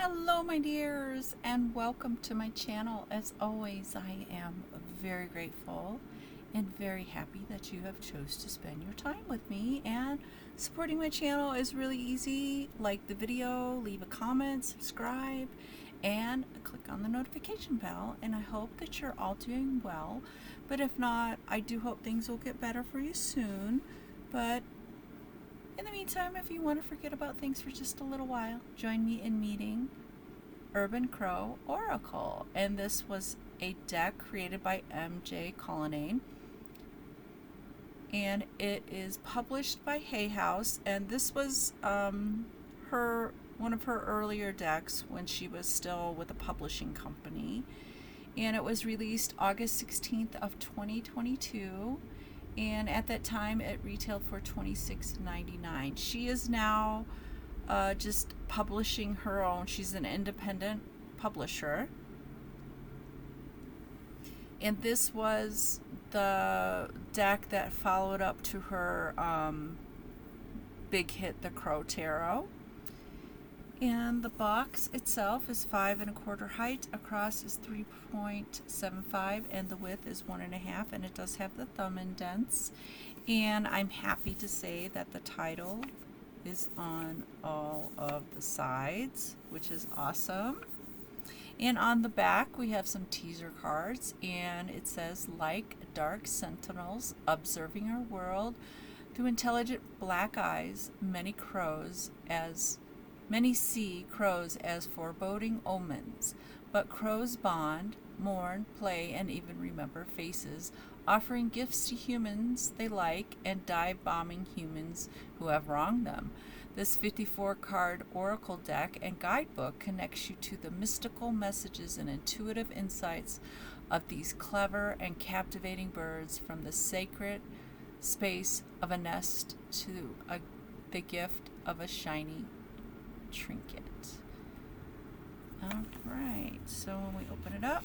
Hello my dears, and welcome to my channel. As always, I am very grateful and very happy that you have chose to spend your time with me, and supporting my channel is really easy. Like the video, leave a comment, subscribe, and click on the notification bell. And I hope that you're all doing well, but if not, I do hope things will get better for you soon. But in the meantime, if you want to forget about things for just a little while, join me in meeting Urban Crow Oracle. And this was a deck created by MJ Cullinane. And it is published by Hay House. And this was one of her earlier decks when she was still with a publishing company. And it was released August 16th of 2022. And at that time it retailed for $26.99. She is now just publishing her own. She's an independent publisher. And this was the deck that followed up to her big hit, the Crow Tarot. And the box itself is 5 1/4 height, across is 3.75, and the width is 1.5, and it does have the thumb indents. And I'm happy to say that the title is on all of the sides, which is awesome. And on the back we have some teaser cards, and it says, like dark sentinels observing our world through intelligent black eyes, many see crows as foreboding omens, but crows bond, mourn, play, and even remember faces, offering gifts to humans they like and dive-bombing humans who have wronged them. This 54-card oracle deck and guidebook connects you to the mystical messages and intuitive insights of these clever and captivating birds, from the sacred space of a nest to the gift of a shiny trinket. Alright, so when we open it up,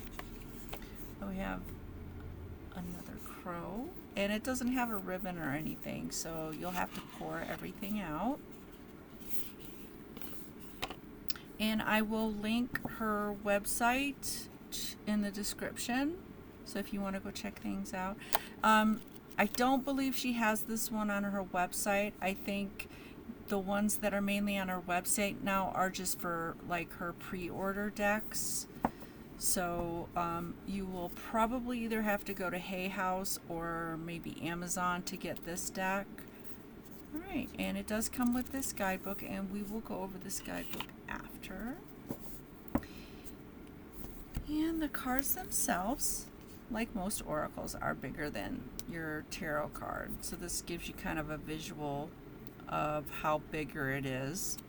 we have another crow, and it doesn't have a ribbon or anything, so you'll have to pour everything out. And I will link her website in the description, so if you want to go check things out. I don't believe she has this one on her website. I think the ones that are mainly on her website now are just for like her pre-order decks. So you will probably either have to go to Hay House or maybe Amazon to get this deck. Alright, and it does come with this guidebook, and we will go over this guidebook after. And the cards themselves, like most oracles, are bigger than your tarot card. So this gives you kind of a visual of how bigger it is.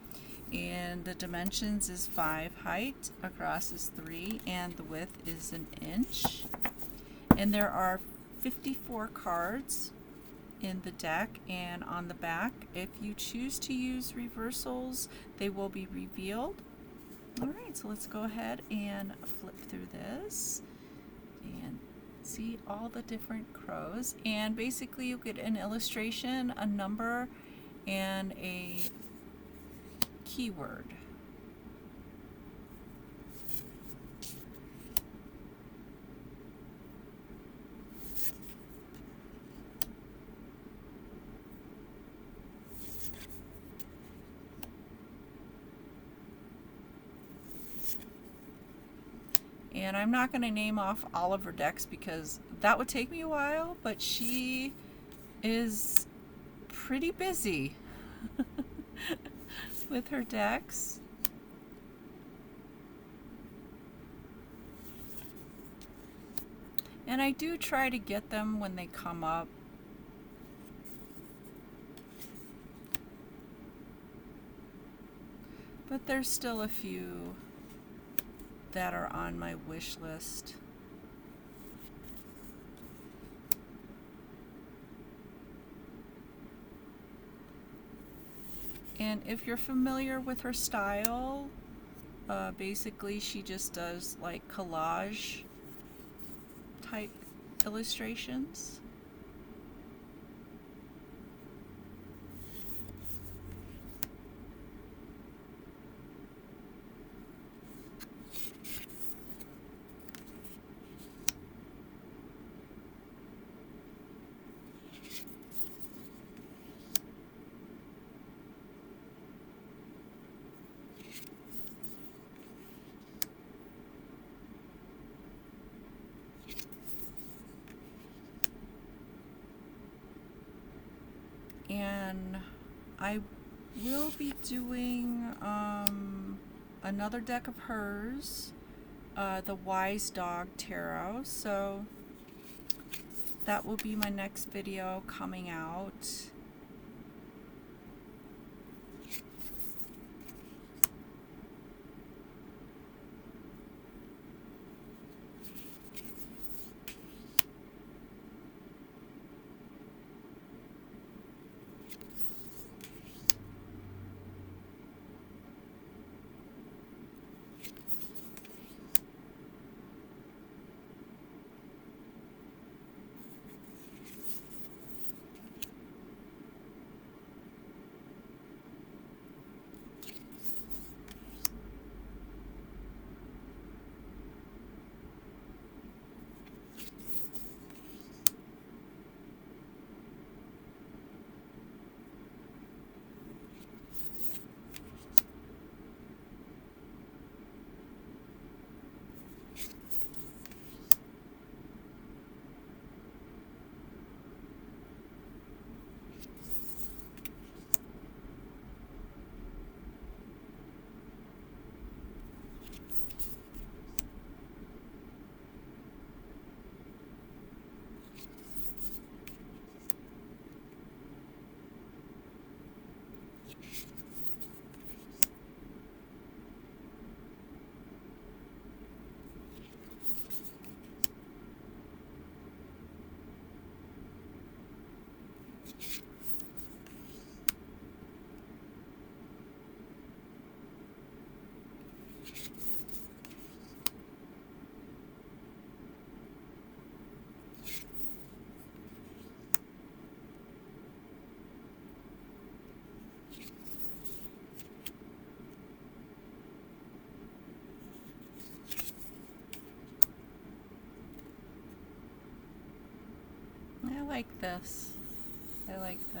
And the dimensions is 5 height, across is 3, and the width is 1 inch. And there are 54 cards in the deck, and on the back, if you choose to use reversals, they will be revealed. Alright, so let's go ahead and flip through this and see all the different crows. And basically you get an illustration, a number, and a keyword. And I'm not going to name off all of her decks because that would take me a while, but she is pretty busy with her decks. And I do try to get them when they come up. But there's still a few that are on my wish list. And if you're familiar with her style, basically she just does like collage type illustrations. And I will be doing another deck of hers, the Wise Dog Tarot. So that will be my next video coming out. I like this. I like the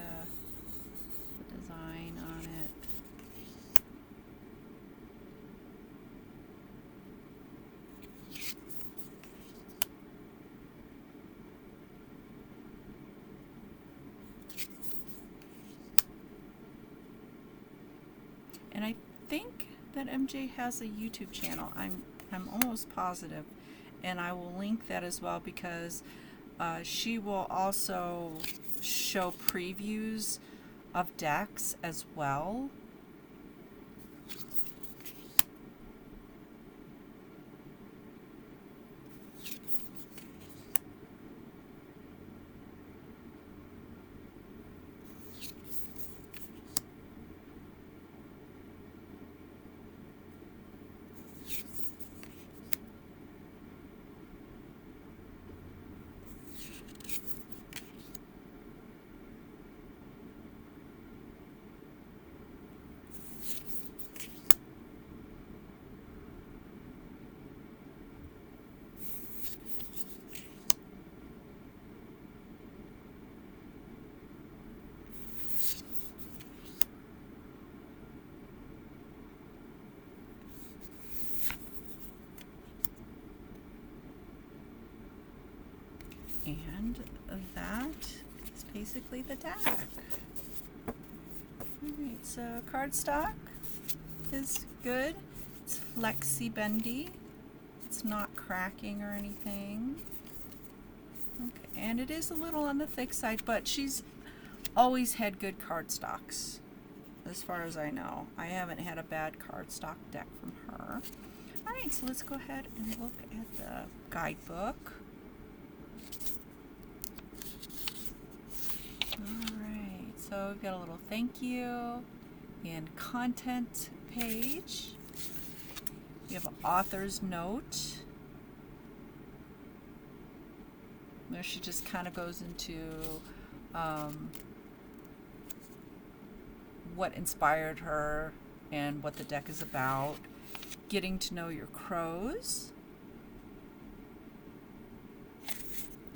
design on it. And I think that MJ has a YouTube channel. I'm almost positive, and I will link that as well, because she will also show previews of decks as well. And that is basically the deck. Alright, so cardstock is good. It's flexi bendy. It's not cracking or anything. Okay, and it is a little on the thick side, but she's always had good cardstocks, as far as I know. I haven't had a bad cardstock deck from her. Alright, so let's go ahead and look at the guidebook. Alright, so we've got a little thank you and content page. We have an author's note, where she just kind of goes into what inspired her and what the deck is about. Getting to know your crows.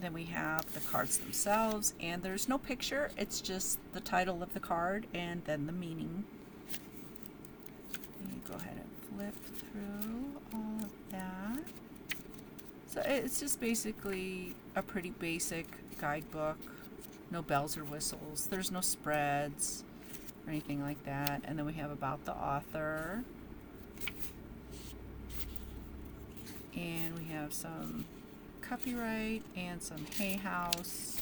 Then we have the cards themselves, and there's no picture, it's just the title of the card and then the meaning. And you go ahead and flip through all of that. So it's just basically a pretty basic guidebook. No bells or whistles. There's no spreads or anything like that. And then we have about the author. And we have some copyright and some Hay House.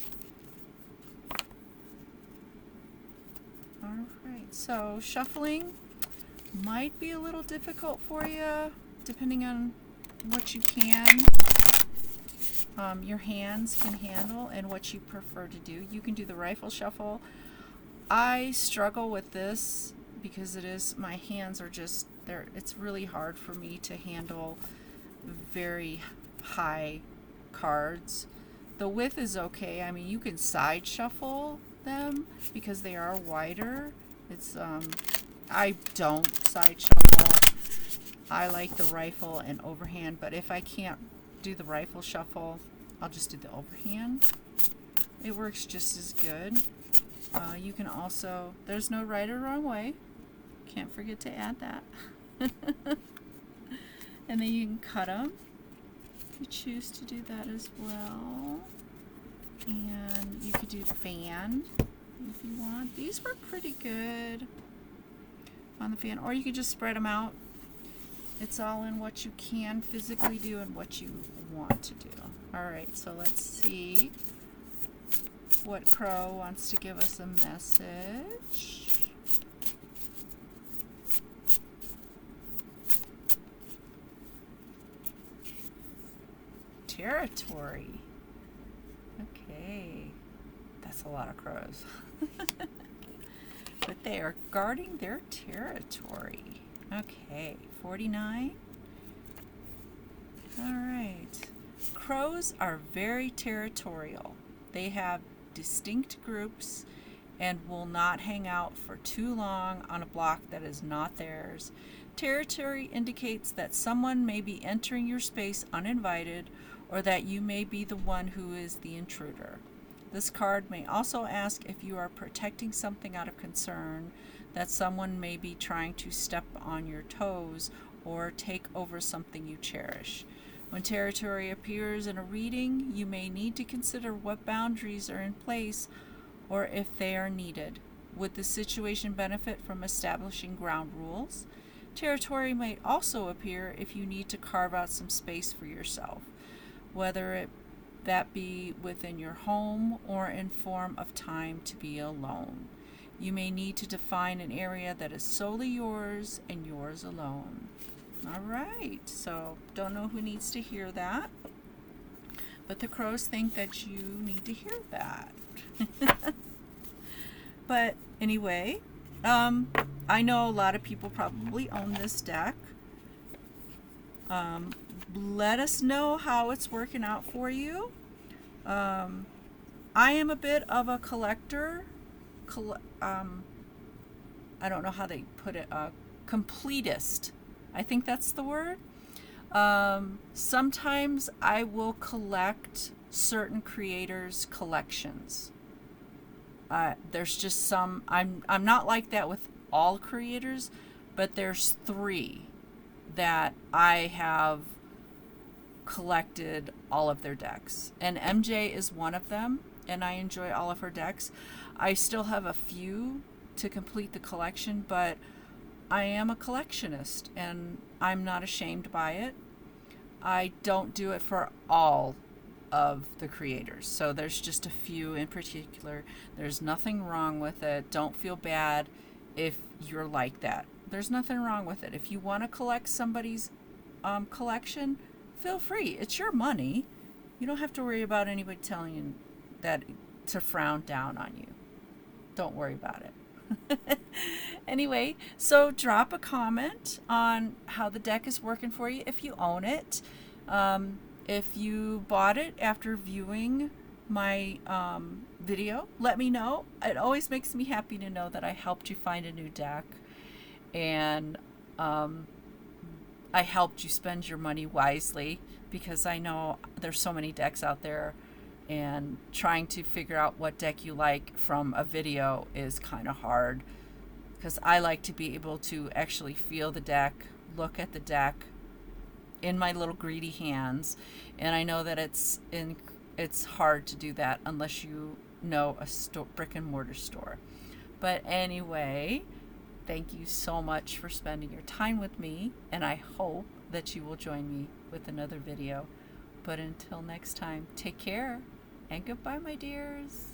Alright, so shuffling might be a little difficult for you depending on what you can, your hands can handle and what you prefer to do. You can do the rifle shuffle. I struggle with this because my hands are just, it's really hard for me to handle very high cards. The width is okay. I mean, you can side shuffle them because they are wider. It's I don't side shuffle. I like the rifle and overhand, but if I can't do the rifle shuffle, I'll just do the overhand. It works just as good. You can also, there's no right or wrong way. Can't forget to add that. And then you can cut them if you choose to do that as well. And you could do the fan if you want. These work pretty good on the fan, or you could just spread them out. It's all in what you can physically do and what you want to do. Alright, so let's see what Crow wants to give us a message. Territory. Okay, that's a lot of crows. But they are guarding their territory. Okay, 49. Alright. Crows are very territorial. They have distinct groups and will not hang out for too long on a block that is not theirs. Territory indicates that someone may be entering your space uninvited, or that you may be the one who is the intruder. This card may also ask if you are protecting something out of concern, that someone may be trying to step on your toes or take over something you cherish. When territory appears in a reading, you may need to consider what boundaries are in place or if they are needed. Would the situation benefit from establishing ground rules? Territory might also appear if you need to carve out some space for yourself, whether that be within your home or in form of time to be alone. You may need to define an area that is solely yours and yours alone. All right, so don't know who needs to hear that, but the crows think that you need to hear that. But anyway, I know a lot of people probably own this deck. Let us know how it's working out for you. I am a bit of a collector. I don't know how they put it. Completist. I think that's the word. Sometimes I will collect certain creators' collections. There's just some. I'm not like that with all creators, but there's 3 that I have collected all of their decks, and MJ is one of them, and I enjoy all of her decks. I still have a few to complete the collection, but I am a collectionist and I'm not ashamed by it. I don't do it for all of the creators, so there's just a few in particular. There's nothing wrong with it. Don't feel bad if you're like that. There's nothing wrong with it. If you want to collect somebody's collection, feel free. It's your money. You don't have to worry about anybody telling you that to frown down on you. Don't worry about it. Anyway, so drop a comment on how the deck is working for you if you own it. If you bought it after viewing my video, let me know. It always makes me happy to know that I helped you find a new deck, and I helped you spend your money wisely, because I know there's so many decks out there, and trying to figure out what deck you like from a video is kind of hard, because I like to be able to actually feel the deck, look at the deck in my little greedy hands, and I know that it's hard to do that unless you know a brick and mortar store. But anyway, thank you so much for spending your time with me, and I hope that you will join me with another video. But until next time, take care and goodbye, my dears.